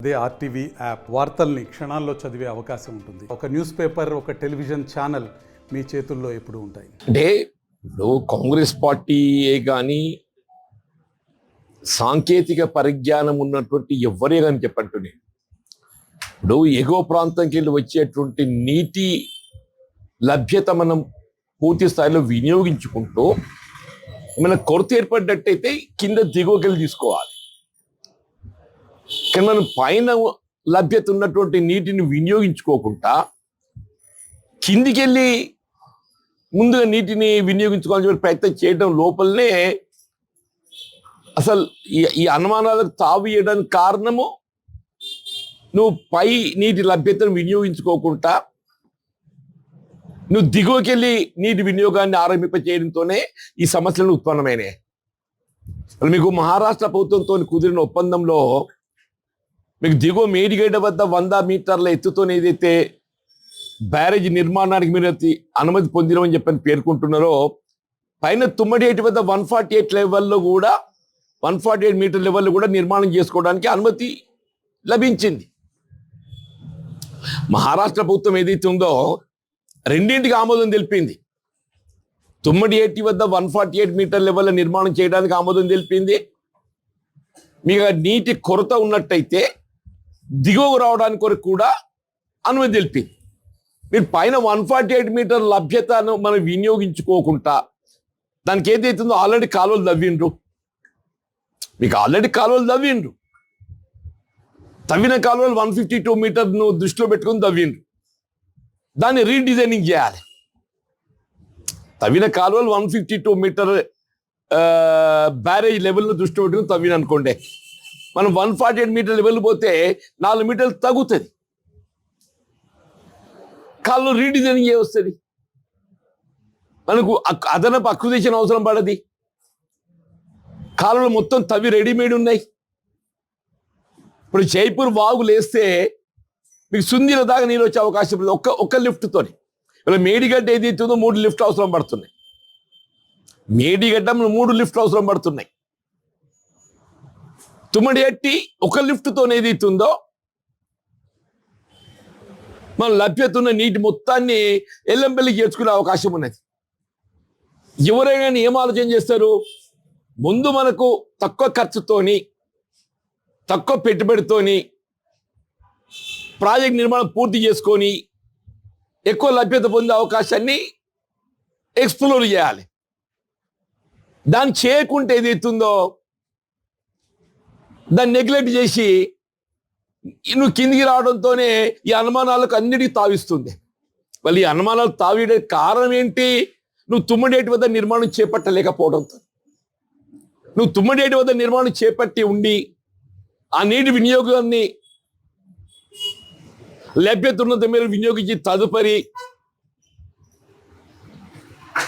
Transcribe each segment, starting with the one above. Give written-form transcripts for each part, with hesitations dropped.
అదే RTV app వార్తల్ని క్షణాల్లో చదివే అవకాశం ఉంటుంది. ఒక న్యూస్ పేపర్, ఒక టెలివిజన్ ఛానల్ మీ చేతుల్లో ఎప్పుడు ఉంటాయి. అంటే ఇప్పుడు కాంగ్రెస్ పార్టీయే కానీ సాంకేతిక పరిజ్ఞానం ఉన్నటువంటి ఎవరే కానీ చెప్పండి, ఇప్పుడు ఎగువ ప్రాంతంకి వెళ్ళి వచ్చేటువంటి నీటి లభ్యత మనం పూర్తి స్థాయిలో వినియోగించుకుంటూ మన కొరత ఏర్పడ్డట్టయితే కింద దిగువకి వెళ్ళి తీసుకోవాలి. కానీ మనం పైన లభ్యత ఉన్నటువంటి నీటిని వినియోగించుకోకుండా కిందికి వెళ్ళి ముందుగా నీటిని వినియోగించుకోవాలని ప్రయత్నం చేయడం లోపలనే అసలు ఈ అనుమానాలకు తావు ఇవ్వడానికి కారణము నువ్వు పై నీటి లభ్యతను వినియోగించుకోకుండా నువ్వు దిగువకి వెళ్ళి నీటి వినియోగాన్ని ఆరంభింపచేయడంతోనే ఈ సమస్యలను ఉత్పన్నమైనాయి. మీకు మహారాష్ట్ర ప్రభుత్వంతో కుదిరిన ఒప్పందంలో మీకు దిగువ మేడిగడ్డ వద్ద 100 మీటర్ల ఎత్తుతో ఏదైతే బ్యారేజ్ నిర్మాణానికి మీరు అనుమతి పొందినమని చెప్పని పేర్కొంటున్నారో, పైన తుమ్మడేటి వద్ద 148 లెవెల్లో కూడా 148 మీటర్ లెవెల్లో కూడా నిర్మాణం చేసుకోవడానికి అనుమతి లభించింది. మహారాష్ట్ర ప్రభుత్వం ఏదైతే ఉందో రెండింటికి ఆమోదం తెలిపింది. తుమ్మడేటి వద్ద 148 మీటర్ లెవెల్లో నిర్మాణం చేయడానికి ఆమోదం తెలిపింది. మీకు నీటి కొరత ఉన్నట్టయితే దిగువ రావడానికి కొరకు కూడా అనుమతి తెలిపింది. మీరు పైన 148 మీటర్ లభ్యతను మనం వినియోగించుకోకుండా దానికి ఏదైతుందో ఆల్రెడీ కాలువలు తవ్విండ్రు, మీకు ఆల్రెడీ కాలువలు తవ్విండ్రు. తవ్విన కాలువలు 152 మీటర్ను దృష్టిలో పెట్టుకుని తవ్విండ్రు. దాన్ని రీడిజైనింగ్ చేయాలి. తవ్విన కాలువలు 152 మీటర్ బ్యారేజ్ లెవెల్ను దృష్టిలో పెట్టుకుని తవ్విన అనుకోండి, మనం 148 మీటర్ లెవెల్ పోతే 4 మీటర్లు తగ్గుతుంది. కాళ్ళు రీడిజైనింగ్ చేయవస్తుంది. మనకు అదనపు అక్విజిషన్ అవసరం పడది. కాలువలు మొత్తం తవ్వి రెడీమేడ్ ఉన్నాయి. ఇప్పుడు జైపూర్ వాగులు వేస్తే మీకు సుందీల దాకా నీళ్ళు వచ్చే అవకాశం ఉంది ఒక్క లిఫ్ట్తోని. ఇలా మేడిగడ్డ ఏదైతుందో 3 లిఫ్ట్ అవసరం పడుతున్నాయి. మేడిగడ్డ 3 లిఫ్ట్ అవసరం పడుతున్నాయి. తుమ్మడేటి ఒక లిఫ్ట్తో ఏదైతుందో మన లభ్యత ఉన్న నీటి మొత్తాన్ని ఎల్లంపల్లికి చేర్చుకునే అవకాశం ఉన్నది. ఎవరైనా ఏం ఆలోచన చేస్తారు, ముందు మనకు తక్కువ ఖర్చుతోని తక్కువ పెట్టుబడితోని ప్రాజెక్ట్ నిర్మాణం పూర్తి చేసుకొని ఎక్కువ లభ్యత పొందే అవకాశాన్ని ఎక్స్ప్లోర్ చేయాలి. దాన్ని చేయకుంటే ఏదైతుందో దాన్ని నెగ్లెక్ట్ చేసి నువ్వు కిందికి రావడంతోనే ఈ అనుమానాలకు అన్నిటికీ తావిస్తుంది. మళ్ళీ ఈ అనుమానాలు తావిడే కారణం ఏంటి? నువ్వు తుమ్మడేటి వద్ద నిర్మాణం చేపట్టలేకపోవడంతో. నువ్వు తుమ్మడేటి వద్ద నిర్మాణం చేపట్టి ఉండి ఆ నీటి వినియోగాన్ని లభ్యత ఉన్నంత మేర వినియోగించి తదుపరి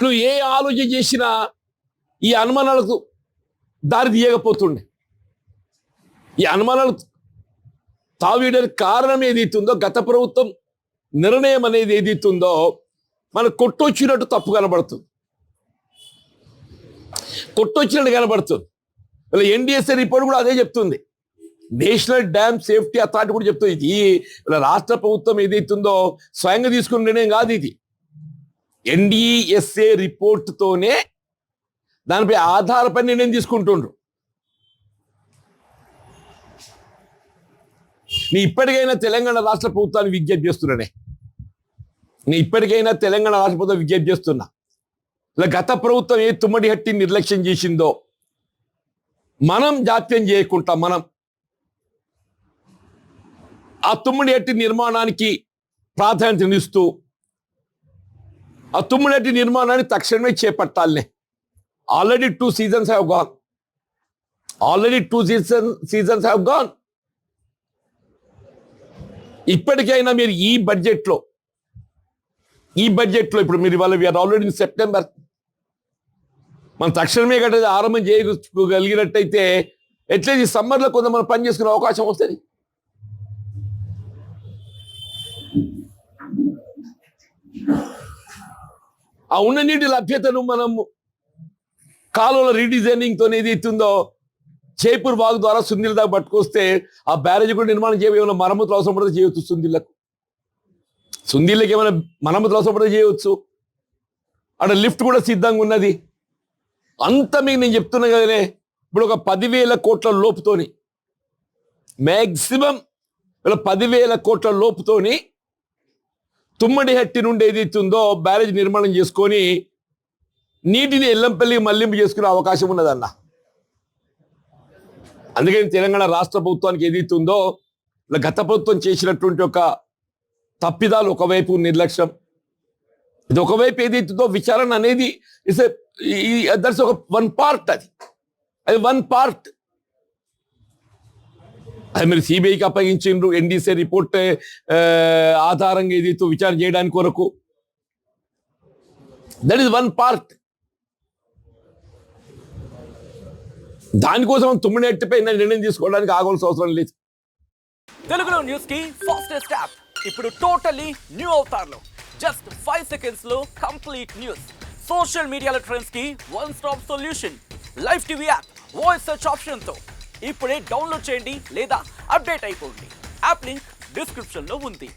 నువ్వు ఏ ఆలోచన చేసినా ఈ అనుమానాలకు దారి తీయకపోతుండే. ఈ అనుమానాలు తావీయడానికి కారణం ఏదైతుందో, గత ప్రభుత్వం నిర్ణయం అనేది ఏదైతుందో మనకు కొట్టొచ్చినట్టు తప్పు కనబడుతుంది, కొట్టొచ్చినట్టు కనబడుతుంది. ఇలా ఎన్డీఎస్ఏ రిపోర్ట్ కూడా అదే చెప్తుంది. నేషనల్ డ్యామ్ సేఫ్టీ అథారిటీ కూడా చెప్తుంది. ఇది ఇలా రాష్ట్ర ప్రభుత్వం ఏదైతుందో స్వయంగా తీసుకున్న నిర్ణయం కాదు. ఇది ఎన్డీఎస్ఏ రిపోర్ట్తోనే దానిపై ఆధారపడి నిర్ణయం తీసుకుంటుండ్రు. నీ ఇప్పటికైనా తెలంగాణ రాష్ట్ర ప్రభుత్వాన్ని విజ్ఞప్తి చేస్తున్నానే, విజ్ఞప్తి చేస్తున్నా. ఇలా గత ప్రభుత్వం ఏ తుమ్మడి హట్టి నిర్లక్ష్యం చేసిందో మనం జాప్యం చేయకుండా మనం ఆ తుమ్మడి హట్టి నిర్మాణానికి ప్రాధాన్యతనిస్తూ ఆ తుమ్మడి హట్టి నిర్మాణాన్ని తక్షణమే చేపట్టాలనే. Already 2 seasons have gone. ఇప్పటికైనా మీరు ఈ బడ్జెట్లో ఇప్పుడు మీరు ఇవాళ వీఆర్ ఆల్రెడీ ఇన్ సెప్టెంబర్, మనం తక్షణమే కట్టేది ఆరంభం చేయగలిగినట్టయితే ఎట్లయితే ఈ సమ్మర్లో కొంత మనం పని చేసుకునే అవకాశం వస్తుంది. ఆ ఉన్న నీటి లభ్యతను మనం కాలువల రీడిజైనింగ్తో ఏదైతుందో జైపూర్ వాగు ద్వారా సుందిల్ దాకా పట్టుకొస్తే ఆ బ్యారేజ్ కూడా నిర్మాణం ఏమైనా మరమ్మతులు అవసరం పడితే చేయవచ్చు. సుందిళ్ళకి ఏమైనా మరమ్మతులు అవసరం పడితే చేయవచ్చు. అక్కడ లిఫ్ట్ కూడా సిద్ధంగా ఉన్నది. అంత మీకు నేను చెప్తున్నా కదనే, ఇప్పుడు ఒక 10,000 కోట్ల లోపుతోని మ్యాక్సిమం 10,000 కోట్ల లోపుతోని తుమ్మడిహట్టి నుండి ఏదైతుందో బ్యారేజ్ నిర్మాణం చేసుకొని నీటిని ఎల్లంపల్లికి మళ్లింపు చేసుకునే అవకాశం ఉన్నదన్న. అందుకని తెలంగాణ రాష్ట్ర ప్రభుత్వానికి ఏదైతుందో గత ప్రభుత్వం చేసినటువంటి ఒక తప్పిదాలు, ఒకవైపు నిర్లక్ష్యం, ఇది ఒకవైపు ఏదైతుందో విచారణ అనేది దట్స్ ఒక వన్ పార్ట్. అది వన్ పార్ట్. అది మీరు సిబిఐకి అప్పగించిండ్రు ఎన్డీసీ రిపోర్ట్ ఆధారంగా ఏదైతే విచారణ చేయడానికి కొరకు. That is one part. దానికోసం తుమ్మినెట్టిపై నిర్ణయం తీసుకోవడానికి ఆగవలసిన అవసరం లేదు. తెలుగులో న్యూస్ కి ఫాస్టెస్ట్ యాప్ ఇప్పుడు టోటలీ న్యూ అవతార్లో జస్ట్ 5 seconds లో కంప్లీట్ న్యూస్. సోషల్ మీడియాలో ట్రెండ్స్ కి one stop solution. Live TV app voice search option తో ఇప్పుడే డౌన్లోడ్ చేయండి లేదా అప్డేట్ అయిపోండి. యాప్ లింక్ డిస్క్రిప్షన్ లో ఉంది.